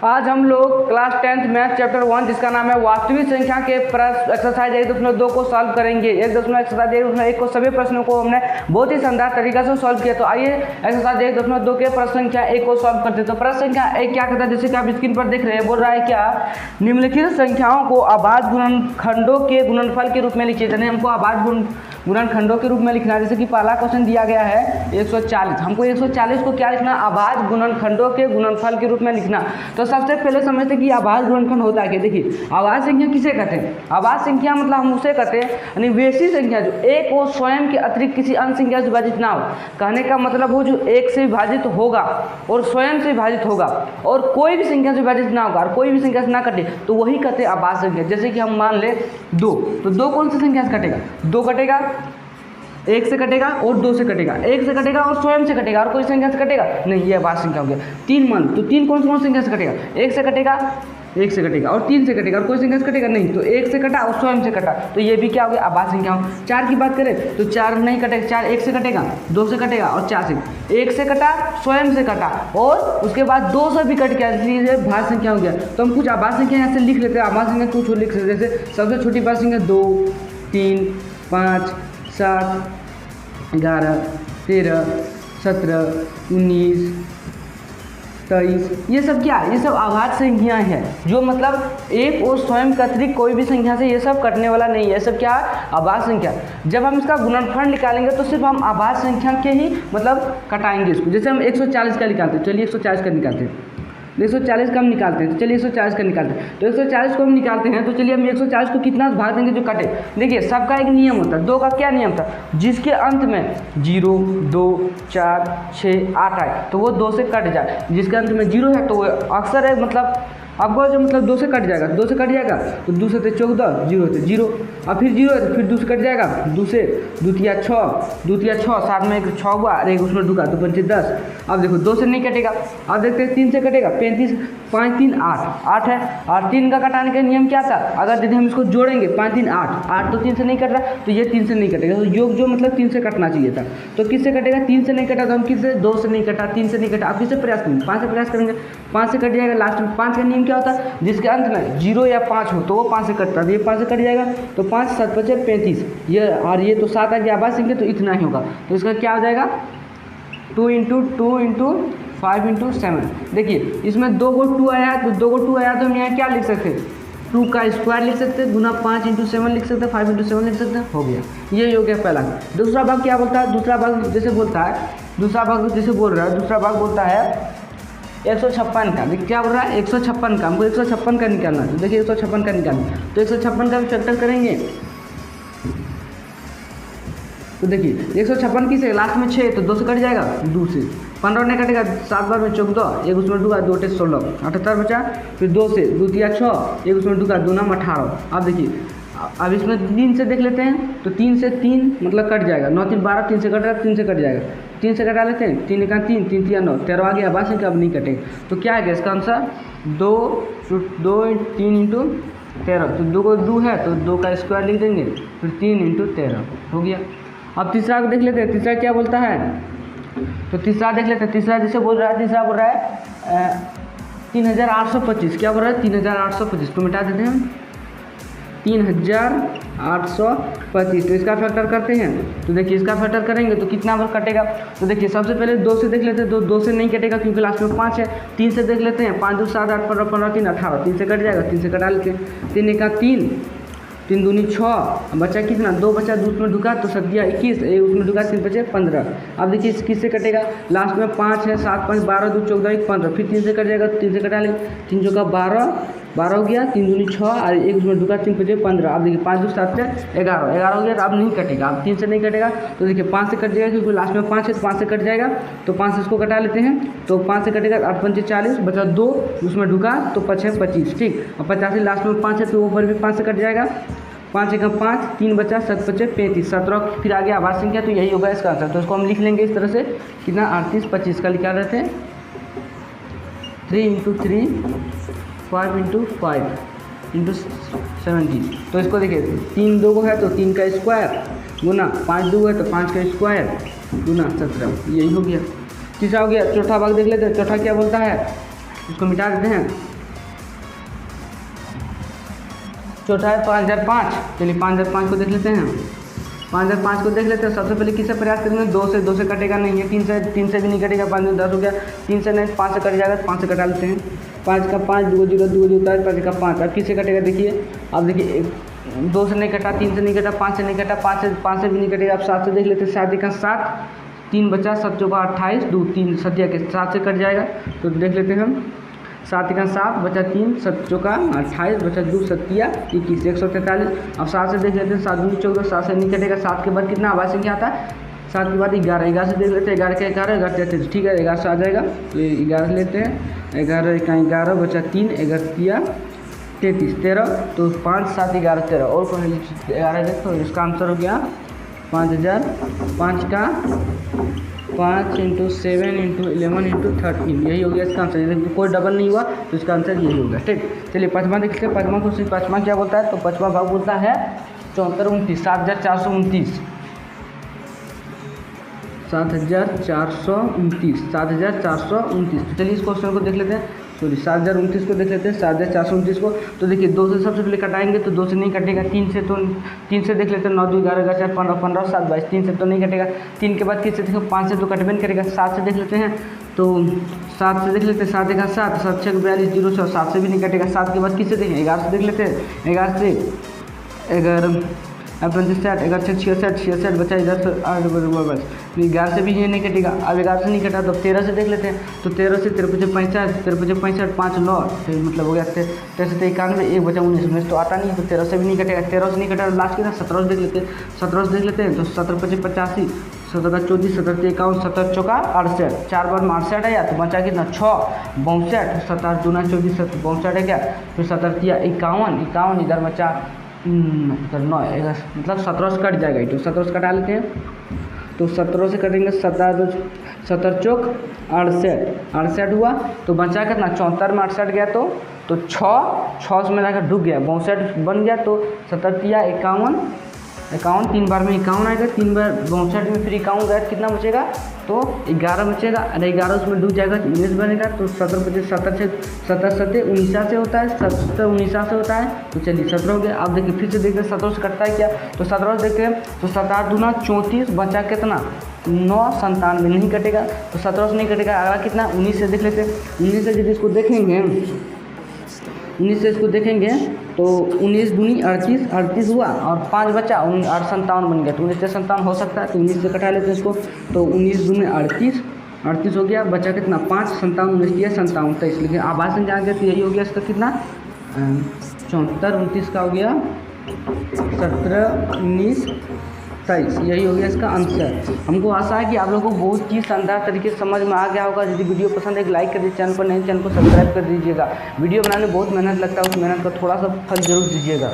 आज हम लोग क्लास 10th मैथ चैप्टर 1 जिसका नाम है वास्तविक संख्या के प्रश्न एक्सरसाइज 1.2 को सॉल्व करेंगे। 1.एक्सरसाइज 1.1 को सभी प्रश्नों को हमने बहुत ही शानदार तरीका से सॉल्व किया। तो आइए एक्सरसाइज 1.2 के प्रश्न संख्या 1 को सॉल्व करते हैं। तो प्रश्न संख्या 1 क्या कहता है, जैसे कि आप स्क्रीन पर देख रहे हैं, बोल रहा है क्या, निम्नलिखित संख्याओं को अभाज्य गुणनखंडों के गुणनफल के रूप में लिखिए। यानी हमको अभाज्य गुणनखंडों के रूप में लिखना है। जैसे कि पहला क्वेश्चन दिया गया है 140, हमको 140 को क्या लिखना, अभाज्य गुणनखंडों के गुणनफल के रूप में लिखना। तो सबसे पहले समझते कि अभाज्य गुणनखंड होता है क्या। देखिए अभाज्य संख्या किसे कहते हैं, अभाज्य संख्या मतलब हम उसे कहते हैं यानी वैसी संख्या जो एक और स्वयं के अतिरिक्त किसी अन्य संख्या से विभाजित ना हो। कहने का मतलब हो जो एक से विभाजित होगा और स्वयं से विभाजित होगा और कोई भी संख्या से विभाजित ना होगा और कोई भी संख्या से ना कटे, तो वही कहते हैं अभाज्य संख्या। जैसे कि हम मान ले 2, तो 2 कौन सी संख्या से कटेगा, 2 कटेगा, 1 से कटेगा और 2 से कटेगा, 1 से कटेगा और स्वयं से कटेगा और कोई संख्या से कटेगा नहीं, ये अभाज्य संख्या हो गया। 3 मान, तो 3 कौन सी संख्या से कटेगा, 1 से कटेगा, 1 से कटेगा और 3 से कटेगा और कोई संख्या से कटेगा नहीं, तो 1 से कटा और स्वयं से कटा, तो ये भी क्या हो गया, अभाज्य संख्या हो। 4 की बात करें तो 4 नहीं कटेगा, 4 1 से कटेगा, 2 से कटेगा और 4 से, 1 से कटा, स्वयं से कटा और उसके बाद 2 से भी कट गया, इसलिए भाज्य संख्या हो गया। तो हम कुछ अभाज्य संख्या यहाँ से लिख लेते हैं। अभाज्य संख्या कुछ लिख सकते हैं, जैसे सबसे छोटी भाज्य संख्या 2, 3, 5, 7, 11, 13, 17, 19, 23, ये सब क्या, ये सब अभाज्य संख्याएं हैं जो मतलब एक और स्वयं के अतिरिक्त कोई भी संख्या से ये सब कटने वाला नहीं है। ये सब क्या, अभाज्य संख्या। जब हम इसका गुणनफल निकालेंगे तो सिर्फ हम अभाज्य संख्या के ही मतलब कटाएंगे इसको। जैसे हम 140 का निकालते हैं, चलिए 140 का निकालते हैं, 140 का हम निकालते हैं, तो चलिए 140 का निकालते हैं। तो 140 को हम निकालते हैं, तो चलिए हम 140 को कितना भाग देंगे जो कटे। देखिए सबका एक नियम होता है, 2 का क्या नियम था, जिसके अंत में 0, 2, 4, 6, 8 आए तो वो 2 से कट जाए। जिसके अंत में 0 है तो वो अक्सर है मतलब आपको जो मतलब 2 से कट जाएगा, 2 से कट जाएगा तो 2 से 14, 0 से 0 और फिर 0 है तो फिर 2 से कट जाएगा, 2 से 2 तिया 6, साथ में एक 6 हुआ और एक उसमें ढुका तो 25 10। अब देखो 2 से नहीं कटेगा, अब देखते हैं 3 से कटेगा, 35, 5 3 8 है और 3 का कटाने का नियम क्या था, अगर यदि हम इसको जोड़ेंगे 5 3 8 तो 3 से नहीं कट रहा, तो ये 3 से नहीं कटेगा, तो योग जो मतलब 3 से कटना चाहिए था। तो किससे कटेगा, 3 से नहीं कटा तो हम किससे, 2 से नहीं कटा, 3 से नहीं कटा, अब किससे प्रयास करेंगे, 5 से प्रयास करेंगे, 5 से कट जाएगा। लास्ट में 5 का नियम क्या होता है, जिसके अंत में 0 या 5 हो तो वो 5 से कटता है, तो ये 5 से कट जाएगा, तो 5 7 5 35, ये और ये तो 7 आ गया अभाज्य संख्या, तो इतना ही होगा। तो इसका क्या हो जाएगा, 2 × 2 × 5 × 7। देखिए इसमें 2 को 2 आया, तो 2 को 2 आया तो हम यहाँ क्या लिख सकते हैं, 2 का स्क्वायर लिख सकते हैं, गुना 5 × 7 लिख सकते हैं, 5 × 7 लिख सकते हैं, हो गया। ये हो गया पहला। दूसरा भाग क्या बोलता है, दूसरा भाग जैसे बोलता है, दूसरा भाग जैसे बोल रहा है, दूसरा भाग बोलता है 156 का। देखिए क्या बोल रहा है, 156 का, हमको 156 का निकालना है। तो देखिए 156 का निकालना, तो 156 का भी फैक्टर करेंगे, तो देखिए 156 किसे, लास्ट में 6 तो 2 से कट जाएगा, 2 से 15 नहीं कटेगा, 7 बार में 14, एक उसमें डूबा, 2 × 16 78 बचा, फिर 2 से 2 तिया 6, एक उसमें डूबा, 2 9 18। अब देखिए अब इसमें 3 से देख लेते हैं, तो 3 से 3 मतलब कट जाएगा, 9 3 12, 3 से कट रहा है, 3 से कट जाएगा, 3 से कटा लेते हैं, 3 1 3, 3 3 9, 13 आ गया, अभाज्य संख्या अब नहीं कटेगा। तो क्या है इसका आंसर, 2 3 × 13, तो 2 को 2 है तो 2 का स्क्वायर लिख देंगे, फिर 3 × 13 हो गया। अब तीसरा को देख लेते हैं, तीसरा क्या बोलता है, तो तीसरा देख लेते हैं। तीसरा जैसे बोल रहा है, तीसरा बोल रहा है 3825, क्या बोल रहा है, 3825, तो मिटा देते हैं 3825। तो इसका फैक्टर करते हैं, तो देखिए इसका फैक्टर करेंगे तो कितना बार कटेगा, तो देखिए सबसे पहले 2 से देख लेते हैं, तो 2 से नहीं कटेगा क्योंकि लास्ट में 5 है। 3 से देख लेते हैं, 5 2 7 8 15 15 3 18, 3 से कट जाएगा, 3 से कटा लेते हैं, 3 1 3, 3 दूनी 6, बचा कितना, 2 बचा, 2 उसमें ढुका तो 7 21, एक उसमें ढुका, 3 बचे 15। अब देखिए किससे कटेगा, लास्ट में 5 है, 7 5 12 2 14 1 15, फिर 3 से कट जाएगा, 3 से कटा लेंगे, 3 चौका 12 हो गया, 3 दूनी 6 और एक उसमें ढुका, 3 5 15। अब देखिए 5 2 7 से 11 हो गया, तो अब नहीं कटेगा, अब 3 से नहीं कटेगा, तो देखिए 5 से कट जाएगा क्योंकि लास्ट में 5 है, तो 5 से कट जाएगा, तो 5 से इसको कटा लेते हैं, तो 5 से कटेगा, 8 5 40, बचा 2 उसमें ढुका तो 5 6 25, ठीक। और 85 लास्ट में 5 है तो ऊपर भी 5 से कट जाएगा, 5 1 5, 3 बचा, 7 5 35, 17 फिर आ गया अभाज्य संख्या, तो यही होगा इसका आंसर। तो इसको हम लिख लेंगे इस तरह से, कितना 38 25 का निकाल रहे थे, 3 × 3 5 × 5 × 17। तो इसको देखिए 3 2 है तो 3 का स्क्वायर गुना 5 2 है तो 5 का स्क्वायर गुना 17, यही हो गया। तीसरा हो गया, चौथा भाग देख लेते हैं। चौथा क्या बोलता है, इसको मिटा देते हैं। चौथा है 5005। चलिए 5005 को देख लेते हैं। 5005 को देख लेते हैं। सबसे पहले किससे प्रयास करेंगे, 2 से कटेगा नहीं है, 3 से भी नहीं कटेगा, 5 में 10 हो गया, 3 से नहीं 5 से कट जाएगा, 5 से कटा लेते हैं। 5 का 5, 2 0 2 होता है, 5 का 5। अब किससे कटेगा देखिए, अब देखिए 2 से नहीं कटा, 3 से नहीं कटा, 5 से नहीं कटा, 5 से भी नहीं कटेगा। अब 7 से देख लेते हैं। 7 का 7, 3 बचा, 7 चौका 28, 2 3 7 के 7 से कट जाएगा। तो देख लेते हैं हम। 7 का 7 बचा 3, 7 चौका 28 बचा 2 7 21 143। अब 7 से देख लेते हैं। 7 2 14, 7 से नहीं कटेगा। 7 के बाद कितना आवाज संख्या आता है, 7 के बाद 11, 11 से देख लेते हैं। 11 का 11, 11 33, ठीक है 11 से आ जाएगा। तो 11 लेते हैं। 11 का 11 बचा 3, 11 33 13, तो 5 7 11 13 और कोई 11 देखो, इसका आंसर हो गया 5000। 5 का 5 × 7 × 11 × 13, यही हो गया इसका आंसर। यदि कोई डबल नहीं हुआ तो इसका आंसर यही होगा। ठीक, चलिए 5वां देखते हैं। 5वां क्वेश्चन, 5वां क्या बोलता है, तो 5वां भाग बोलता है 74 29 7429 7429 7429। तो चलिए इस क्वेश्चन को देख लेते हैं। सॉरी 7029 को देख लेते हैं। 7429 को तो देखिए 2 से सबसे पहले कटाएंगे तो 2 से नहीं कटेगा। 3 से, तो 3 से देख लेते हैं। 9 2 11 4 15 15 7 22, 3 से तो नहीं कटेगा। 3 के बाद किससे देखो, 5 से तो कटबे नहीं करेगा। 7 से देख लेते हैं। तो 7 से देख लेते हैं। 7 का 7, 7 6 42 0 6, 7 से भी नहीं कटेगा। 7 के बाद किससे देखें, 11 से देख लेते हैं। 11 से 11 65 11 6 66 66 बचा, इधर से 8 बस 11 से भी ये नहीं कटेगा। अब 11 से नहीं कटा तो 13 से देख लेते हैं। तो 13 से 13 65 65 65 5 9, तो मतलब हो गया 13 से 91, 1 बचा 19 19 तो आता नहीं है, तो 13 से भी नहीं कटेगा। 13 से नहीं कटा, लास्ट कितना 17 से देख लेते हैं। 17 से देख लेते हैं। तो 17 25 85, 17 का 34, 17 51, 17 चौका 68, 4 बार में 68 है या तो बचा कितना 6 62, 17 दूना 24 62 है क्या, फिर 17 51 51, इधर बचा 9 मतलब 17 से कट जाएगा। तो 17 से कटा लेते हैं। तो 17 से कटेंगे, 17 चौक 68 हुआ, तो बचा कितना 74 में 68 गया, तो 6 में जाकर डूब गया, 62 बन गया। तो 17 51 51, 3 बार में 51 आएगा, 3 बार 62 में फिर 51 गया, कितना बचेगा, तो 11 बचेगा। अरे 11 उसमें डूब जाएगा, 19 बनेगा। तो 17 25 17 7 19 से होता है, 17 19 से होता है। तो चलिए 17 हो गया। अब देखिए फिर से देखते हैं 17 से कटता है क्या, तो 17 से देखते हैं। तो 7 दूना 34 बचा कितना 9 97 नहीं कटेगा। तो 17 से नहीं कटेगा, अगला कितना 19 से देख लेते हैं। 19 से यदि इसको देखेंगे, 19 से इसको देखेंगे तो 19 दूनी 38 हुआ और 5 बचा 57 बन गया। तो 19 से 57 हो सकता है, तो 19 से कटा लेते हैं इसको। तो 19 दूनी 38 हो गया, बचा कितना 5 57 19 किया 57 23, लेकिन आवाज से जान गया तो यही हो गया इसका कितना 74 29 का हो गया 17 19 23, यही हो गया इसका आंसर। हमको आशा है कि आप लोगों को बहुत ही शानदार तरीके से समझ में आ गया होगा। यदि वीडियो पसंद है एक लाइक कर दीजिए, चैनल पर नए चैनल को सब्सक्राइब कर दीजिएगा। वीडियो बनाने में बहुत मेहनत लगता है, उस मेहनत का थोड़ा सा फल जरूर दीजिएगा।